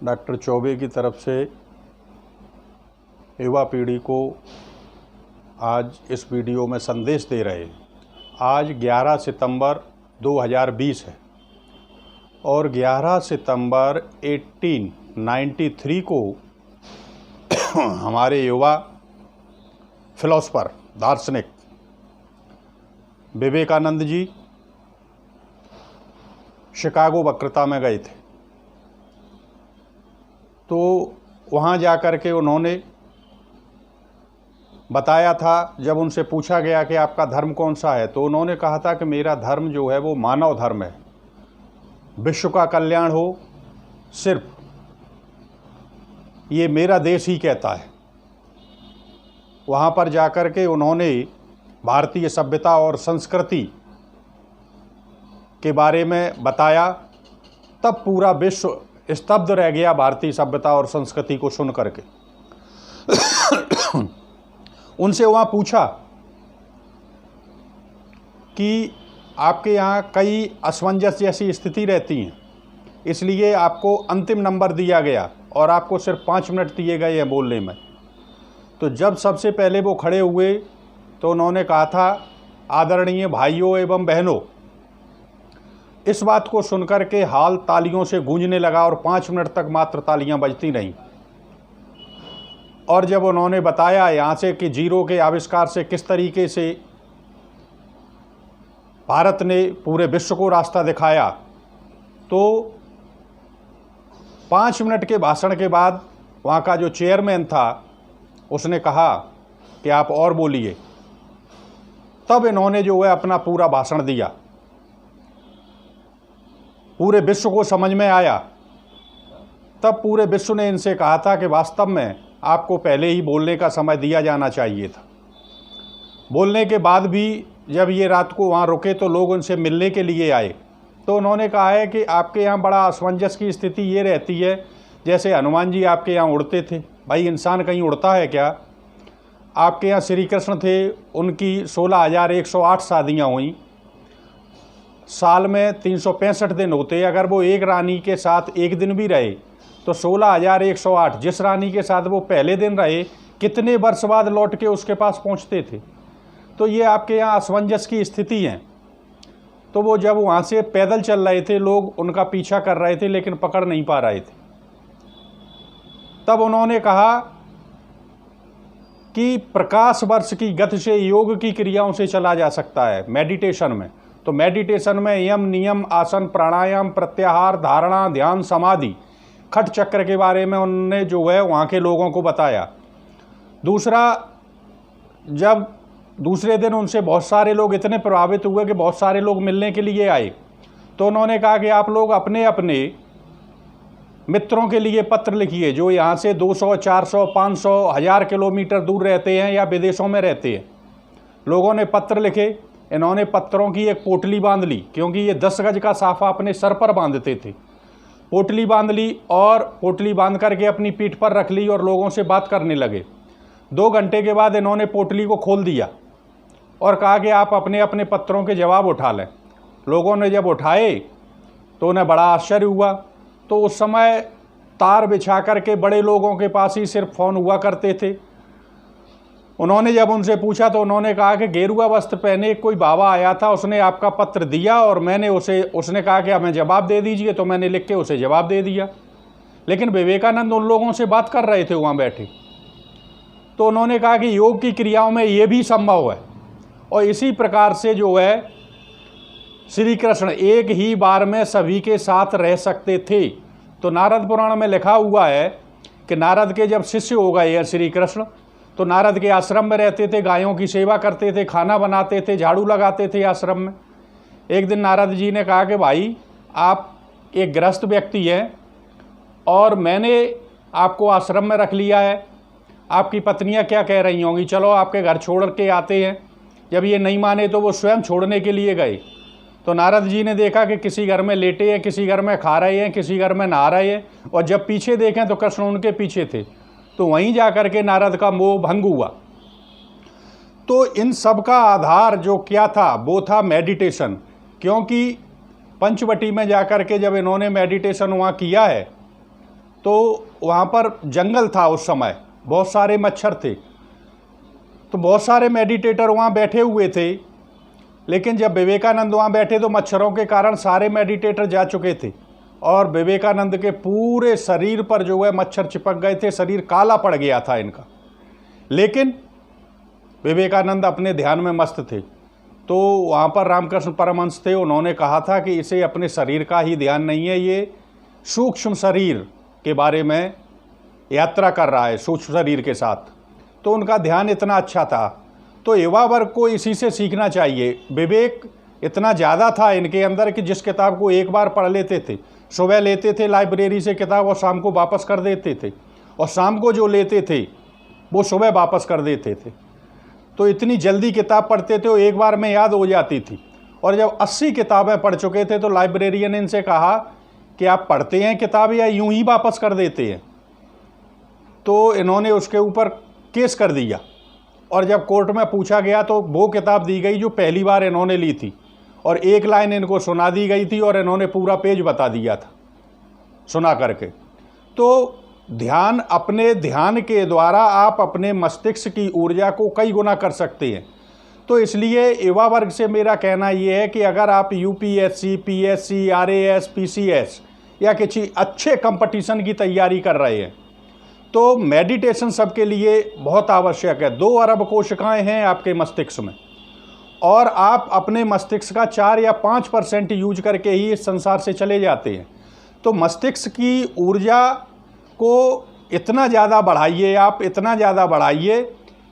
Doctor Choubey की तरफ से युवा पीढ़ी को आज इस वीडियो में संदेश दे रहे हैं। आज 11 सितंबर 2020 है और 11 सितंबर 1893 को हमारे युवा फिलोसफर दार्शनिक विवेकानंद जी शिकागो वक्रता में गए थे। तो वहाँ जा कर के उन्होंने बताया था, जब उनसे पूछा गया कि आपका धर्म कौन सा है, तो उन्होंने कहा था कि मेरा धर्म जो है वो मानव धर्म है, विश्व का कल्याण हो सिर्फ ये मेरा देश ही कहता है। वहाँ पर जा कर के उन्होंने भारतीय सभ्यता और संस्कृति के बारे में बताया। तब पूरा विश्व स्तब्ध रह गया भारतीय सभ्यता और संस्कृति को सुन करके। उनसे वहाँ पूछा कि आपके यहाँ कई असमंजस जैसी स्थिति रहती हैं, इसलिए आपको अंतिम नंबर दिया गया और आपको सिर्फ 5 मिनट दिए गए हैं बोलने में। तो जब सबसे पहले वो खड़े हुए तो उन्होंने कहा था, आदरणीय भाइयों एवं बहनों, इस बात को सुनकर के हाल तालियों से गूंजने लगा और 5 मिनट तक मात्र तालियां बजती रहीं। और जब उन्होंने बताया यहाँ से कि जीरो के आविष्कार से किस तरीके से भारत ने पूरे विश्व को रास्ता दिखाया, तो 5 मिनट के भाषण के बाद वहाँ का जो चेयरमैन था उसने कहा कि आप और बोलिए। तब इन्होंने जो है अपना पूरा भाषण दिया। पूरे विश्व को समझ में आया। तब पूरे विश्व ने इनसे कहा था कि वास्तव में आपको पहले ही बोलने का समय दिया जाना चाहिए था। बोलने के बाद भी जब ये रात को वहाँ रुके तो लोग उनसे मिलने के लिए आए। तो उन्होंने कहा है कि आपके यहाँ बड़ा असमंजस की स्थिति ये रहती है, जैसे हनुमान जी आपके यहाँ उड़ते थे। भाई, इंसान कहीं उड़ता है क्या? आपके यहाँ श्री कृष्ण थे, उनकी 16,108 शादियाँ हुई। साल में 365 दिन होते, अगर वो एक रानी के साथ एक दिन भी रहे तो 16,108। जिस रानी के साथ वो पहले दिन रहे, कितने वर्ष बाद लौट के उसके पास पहुंचते थे। तो ये आपके यहाँ असमंजस की स्थिति है। तो वो जब वहाँ से पैदल चल रहे थे, लोग उनका पीछा कर रहे थे लेकिन पकड़ नहीं पा रहे थे। तब उन्होंने कहा कि प्रकाश वर्ष की गति से योग की क्रियाओं से चला जा सकता है मेडिटेशन में। तो मेडिटेशन में यम, नियम, आसन, प्राणायाम, प्रत्याहार, धारणा, ध्यान, समाधि, खट चक्र के बारे में उन्होंने जो है वहाँ के लोगों को बताया। दूसरा, जब दूसरे दिन उनसे बहुत सारे लोग इतने प्रभावित हुए कि बहुत सारे लोग मिलने के लिए आए, तो उन्होंने कहा कि आप लोग अपने अपने मित्रों के लिए पत्र लिखिए जो यहाँ से 200, 400, 500, 1000 किलोमीटर दूर रहते हैं या विदेशों में रहते हैं। लोगों ने पत्र लिखे। इन्होंने पत्रों की एक पोटली बांध ली, क्योंकि ये 10 गज का साफा अपने सर पर बांधते थे। पोटली बांध ली और पोटली बांध करके अपनी पीठ पर रख ली और लोगों से बात करने लगे। 2 घंटे के बाद इन्होंने पोटली को खोल दिया और कहा कि आप अपने अपने पत्रों के जवाब उठा लें। लोगों ने जब उठाए तो उन्हें बड़ा आश्चर्य हुआ। तो उस समय तार बिछा करके बड़े लोगों के पास ही सिर्फ फ़ोन हुआ करते थे। उन्होंने जब उनसे पूछा तो उन्होंने कहा कि गेरुआ वस्त्र पहने कोई बाबा आया था, उसने आपका पत्र दिया और मैंने उसने कहा कि हमें जवाब दे दीजिए, तो मैंने लिख के उसे जवाब दे दिया। लेकिन विवेकानंद उन लोगों से बात कर रहे थे वहाँ बैठे। तो उन्होंने कहा कि योग की क्रियाओं में ये भी संभव है। और इसी प्रकार से जो है श्री कृष्ण एक ही बार में सभी के साथ रह सकते थे। तो नारद पुराण में लिखा हुआ है कि नारद के जब शिष्य हो गए हैं श्री कृष्ण, तो नारद के आश्रम में रहते थे, गायों की सेवा करते थे, खाना बनाते थे, झाड़ू लगाते थे आश्रम में। एक दिन नारद जी ने कहा कि भाई, आप एक गृहस्थ व्यक्ति हैं और मैंने आपको आश्रम में रख लिया है, आपकी पत्नियां क्या कह रही होंगी, चलो आपके घर छोड़ के आते हैं। जब ये नहीं माने तो वो स्वयं छोड़ने के लिए गए। तो नारद जी ने देखा कि किसी घर में लेटे हैं, किसी घर में खा रहे हैं, किसी घर में नहा रहे हैं, और जब पीछे देखें तो कृष्ण उनके पीछे थे। तो वहीं जा कर के नारद का मोह भंग हुआ। तो इन सब का आधार जो क्या था वो था मेडिटेशन, क्योंकि पंचवटी में जाकर के जब इन्होंने मेडिटेशन वहाँ किया है तो वहाँ पर जंगल था उस समय, बहुत सारे मच्छर थे, तो बहुत सारे मेडिटेटर वहाँ बैठे हुए थे। लेकिन जब विवेकानंद वहाँ बैठे तो मच्छरों के कारण सारे मेडिटेटर जा चुके थे और विवेकानंद के पूरे शरीर पर जो है मच्छर चिपक गए थे, शरीर काला पड़ गया था इनका। लेकिन विवेकानंद अपने ध्यान में मस्त थे। तो वहाँ पर रामकृष्ण परमहंस थे, उन्होंने कहा था कि इसे अपने शरीर का ही ध्यान नहीं है, ये सूक्ष्म शरीर के बारे में यात्रा कर रहा है, सूक्ष्म शरीर के साथ। तो उनका ध्यान इतना अच्छा था। तो युवा वर्ग को इसी से सीखना चाहिए। विवेक इतना ज़्यादा था इनके अंदर कि जिस किताब को एक बार पढ़ लेते थे, सुबह लेते थे लाइब्रेरी से किताब और शाम को वापस कर देते थे, और शाम को जो लेते थे वो सुबह वापस कर देते थे। तो इतनी जल्दी किताब पढ़ते थे, वो एक बार में याद हो जाती थी। और जब 80 किताबें पढ़ चुके थे तो लाइब्रेरियन ने इनसे कहा कि आप पढ़ते हैं किताब या यूं ही वापस कर देते हैं। तो इन्होंने उसके ऊपर केस कर दिया, और जब कोर्ट में पूछा गया तो वो किताब दी गई जो पहली बार इन्होंने ली थी, और एक लाइन इनको सुना दी गई थी और इन्होंने पूरा पेज बता दिया था सुना करके। तो ध्यान, अपने ध्यान के द्वारा आप अपने मस्तिष्क की ऊर्जा को कई गुना कर सकते हैं। तो इसलिए युवा वर्ग से मेरा कहना ये है कि अगर आप यूपीएससी, पीएससी, आरएएस, पीसीएस या किसी अच्छे कंपटीशन की तैयारी कर रहे हैं तो मेडिटेशन सबके लिए बहुत आवश्यक है। 2 अरब कोशिकाएं हैं आपके मस्तिष्क में, और आप अपने मस्तिष्क का 4 या 5% यूज करके ही इस संसार से चले जाते हैं। तो मस्तिष्क की ऊर्जा को इतना ज़्यादा बढ़ाइए, आप इतना ज़्यादा बढ़ाइए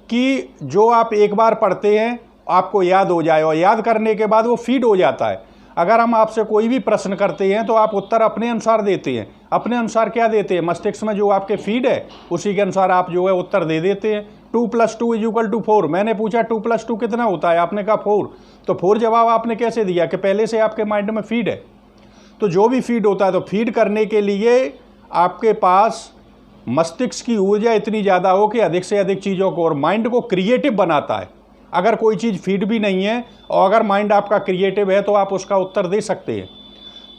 कि जो आप एक बार पढ़ते हैं आपको याद हो जाए, और याद करने के बाद वो फीड हो जाता है। अगर हम आपसे कोई भी प्रश्न करते हैं तो आप उत्तर अपने अनुसार देते हैं। अपने अनुसार क्या देते हैं? मस्तिष्क में जो आपके फीड है उसी के अनुसार आप जो है उत्तर दे देते हैं। 2 + 2 = 4। मैंने पूछा 2 + 2 कितना होता है, आपने कहा 4। तो 4 जवाब आपने कैसे दिया? कि पहले से आपके माइंड में फीड है। तो जो भी फीड होता है, तो फीड करने के लिए आपके पास मस्तिष्क की ऊर्जा इतनी ज़्यादा हो कि अधिक से अधिक चीज़ों को, और माइंड को क्रिएटिव बनाता है। अगर कोई चीज़ फीड भी नहीं है और अगर माइंड आपका क्रिएटिव है तो आप उसका उत्तर दे सकते हैं।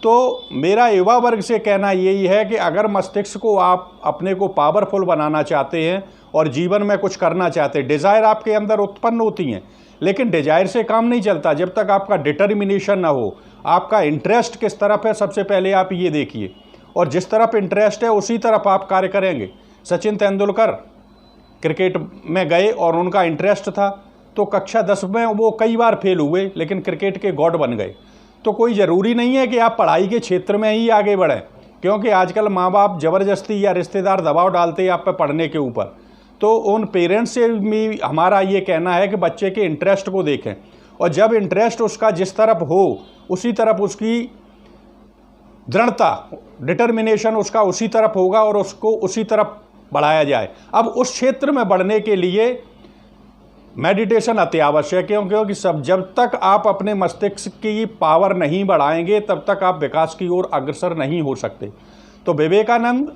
तो मेरा युवा वर्ग से कहना यही है कि अगर मस्तिष्क को आप अपने को पावरफुल बनाना चाहते हैं और जीवन में कुछ करना चाहते हैं, डिज़ायर आपके अंदर उत्पन्न होती हैं, लेकिन डिज़ायर से काम नहीं चलता जब तक आपका डिटर्मिनेशन ना हो। आपका इंटरेस्ट किस तरफ है, सबसे पहले आप ये देखिए, और जिस तरफ इंटरेस्ट है उसी तरफ आप कार्य करेंगे। सचिन तेंदुलकर क्रिकेट में गए और उनका इंटरेस्ट था, तो कक्षा 10 में वो कई बार फेल हुए लेकिन क्रिकेट के गॉड बन गए। तो कोई ज़रूरी नहीं है कि आप पढ़ाई के क्षेत्र में ही आगे बढ़ें, क्योंकि आजकल माँ बाप ज़बरदस्ती या रिश्तेदार दबाव डालते हैं आप पे पढ़ने के ऊपर। तो उन पेरेंट्स से भी हमारा ये कहना है कि बच्चे के इंटरेस्ट को देखें, और जब इंटरेस्ट उसका जिस तरफ हो उसी तरफ उसकी दृढ़ता, डिटर्मिनेशन उसका उसी तरफ होगा और उसको उसी तरफ बढ़ाया जाए। अब उस क्षेत्र में बढ़ने के लिए मेडिटेशन अति आवश्यक है, क्योंकि जब तक आप अपने मस्तिष्क की पावर नहीं बढ़ाएंगे तब तक आप विकास की ओर अग्रसर नहीं हो सकते। तो विवेकानंद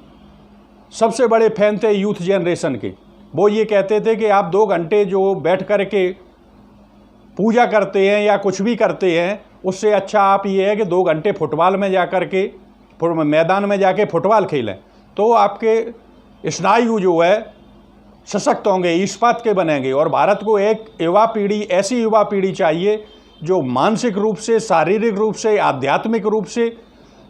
सबसे बड़े फैन थे यूथ जनरेशन के। वो ये कहते थे कि आप 2 घंटे जो बैठ कर के पूजा करते हैं या कुछ भी करते हैं, उससे अच्छा आप ये है कि 2 घंटे फुटबॉल में जा कर के मैदान में जाके फुटबॉल खेलें, तो आपके स्नायु जो है सशक्त होंगे, इस्पात के बनेंगे। और भारत को एक युवा पीढ़ी, ऐसी युवा पीढ़ी चाहिए जो मानसिक रूप से, शारीरिक रूप से, आध्यात्मिक रूप से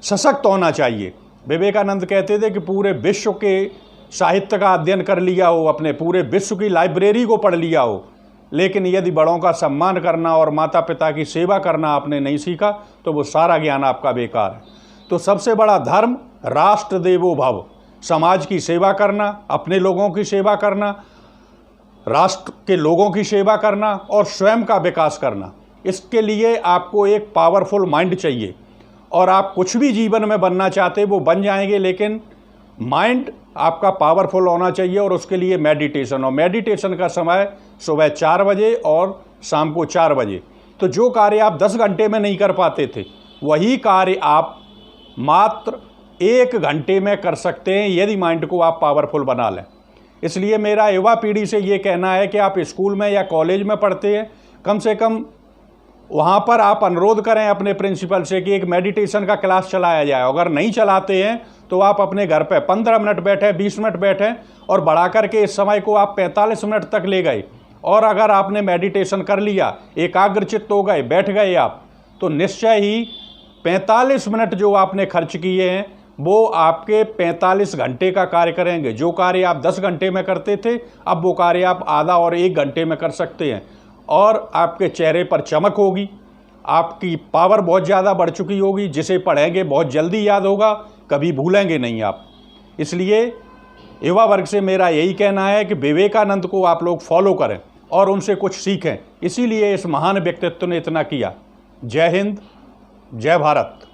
सशक्त होना चाहिए। विवेकानंद कहते थे कि पूरे विश्व के साहित्य का अध्ययन कर लिया हो, अपने पूरे विश्व की लाइब्रेरी को पढ़ लिया हो, लेकिन यदि बड़ों का सम्मान करना और माता पिता की सेवा करना आपने नहीं सीखा तो वो सारा ज्ञान आपका बेकार है। तो सबसे बड़ा धर्म राष्ट्र देवो भव, समाज की सेवा करना, अपने लोगों की सेवा करना, राष्ट्र के लोगों की सेवा करना और स्वयं का विकास करना। इसके लिए आपको एक पावरफुल माइंड चाहिए, और आप कुछ भी जीवन में बनना चाहते वो बन जाएंगे, लेकिन माइंड आपका पावरफुल होना चाहिए। और उसके लिए मेडिटेशन, और मेडिटेशन का समय सुबह 4 बजे और शाम को 4 बजे। तो जो कार्य आप 10 घंटे में नहीं कर पाते थे वही कार्य आप मात्र 1 घंटे में कर सकते हैं, यदि माइंड को आप पावरफुल बना लें। इसलिए मेरा युवा पीढ़ी से ये कहना है कि आप स्कूल में या कॉलेज में पढ़ते हैं, कम से कम वहाँ पर आप अनुरोध करें अपने प्रिंसिपल से कि एक मेडिटेशन का क्लास चलाया जाए। अगर नहीं चलाते हैं तो आप अपने घर पे 15 मिनट बैठें, 20 मिनट बैठें और बढ़ा करके इस समय को आप 45 मिनट तक ले गए, और अगर आपने मेडिटेशन कर लिया, एकाग्रचित्त हो गए, बैठ गए आप, तो निश्चय ही 45 मिनट जो आपने खर्च किए हैं वो आपके 45 घंटे का कार्य करेंगे। जो कार्य आप 10 घंटे में करते थे, अब वो कार्य आप आधा और 1 घंटे में कर सकते हैं, और आपके चेहरे पर चमक होगी, आपकी पावर बहुत ज़्यादा बढ़ चुकी होगी, जिसे पढ़ेंगे बहुत जल्दी याद होगा, कभी भूलेंगे नहीं आप। इसलिए युवा वर्ग से मेरा यही कहना है कि विवेकानंद को आप लोग फॉलो करें और उनसे कुछ सीखें, इसीलिए इस महान व्यक्तित्व ने इतना किया। जय हिंद, जय भारत।